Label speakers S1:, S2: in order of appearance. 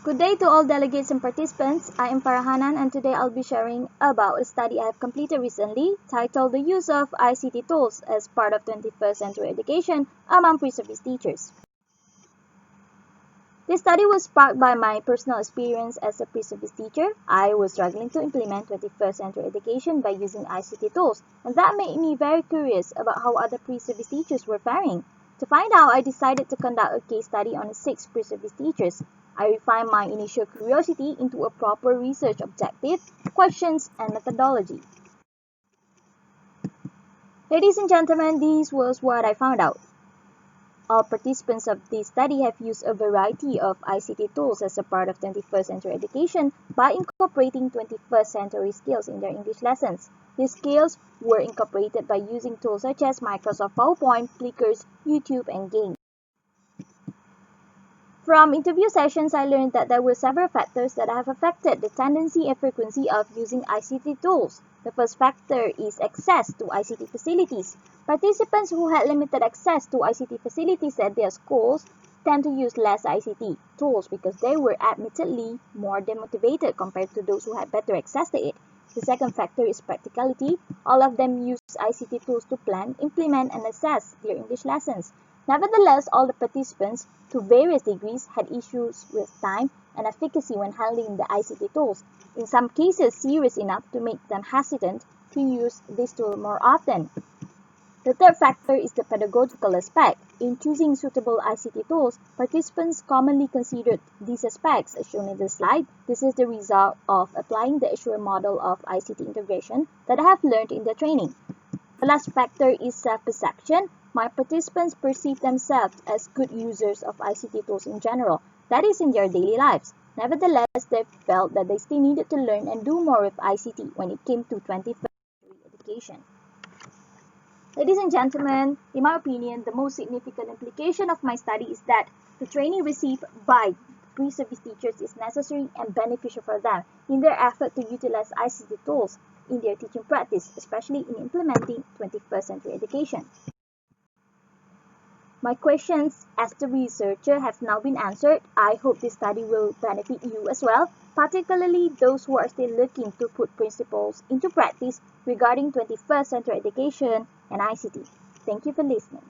S1: Good day to all delegates and participants. I am Farah Hannan, and today I'll be sharing about a study I have completed recently titled The Use of ICT Tools as Part of 21st Century Education Among Pre-Service Teachers. This study was sparked by my personal experience as a pre-service teacher. I was struggling to implement 21st century education by using ICT tools, and that made me very curious about how other pre-service teachers were faring. To find out, I decided to conduct a case study on 6 pre-service teachers. I refined my initial curiosity into a proper research objective, questions, and methodology. Ladies and gentlemen, this was what I found out. All participants of this study have used a variety of ICT tools as a part of 21st century education by incorporating 21st century skills in their English lessons. These skills were incorporated by using tools such as Microsoft PowerPoint, Flickrs, YouTube, and games. From interview sessions, I learned that there were several factors that have affected the tendency and frequency of using ICT tools. The first factor is access to ICT facilities. Participants who had limited access to ICT facilities at their schools tend to use less ICT tools because they were admittedly more demotivated compared to those who had better access to it. The second factor is practicality. All of them use ICT tools to plan, implement, and assess their English lessons. Nevertheless, all the participants, to various degrees, had issues with time and efficacy when handling the ICT tools, in some cases serious enough to make them hesitant to use this tool more often. The third factor is the pedagogical aspect. In choosing suitable ICT tools, participants commonly considered these aspects as shown in the slide. This is the result of applying the Azure model of ICT integration that I have learned in the training. The last factor is self-perception. My participants perceive themselves as good users of ICT tools in general, that is in their daily lives. Nevertheless, they felt that they still needed to learn and do more with ICT when it came to 21st century education. Ladies and gentlemen, in my opinion, the most significant implication of my study is that the training received by pre-service teachers is necessary and beneficial for them in their effort to utilize ICT tools in their teaching practice, especially in implementing 21st century education. My questions as the researcher have now been answered. I hope this study will benefit you as well, particularly those who are still looking to put principles into practice regarding 21st century education and ICT. Thank you for listening.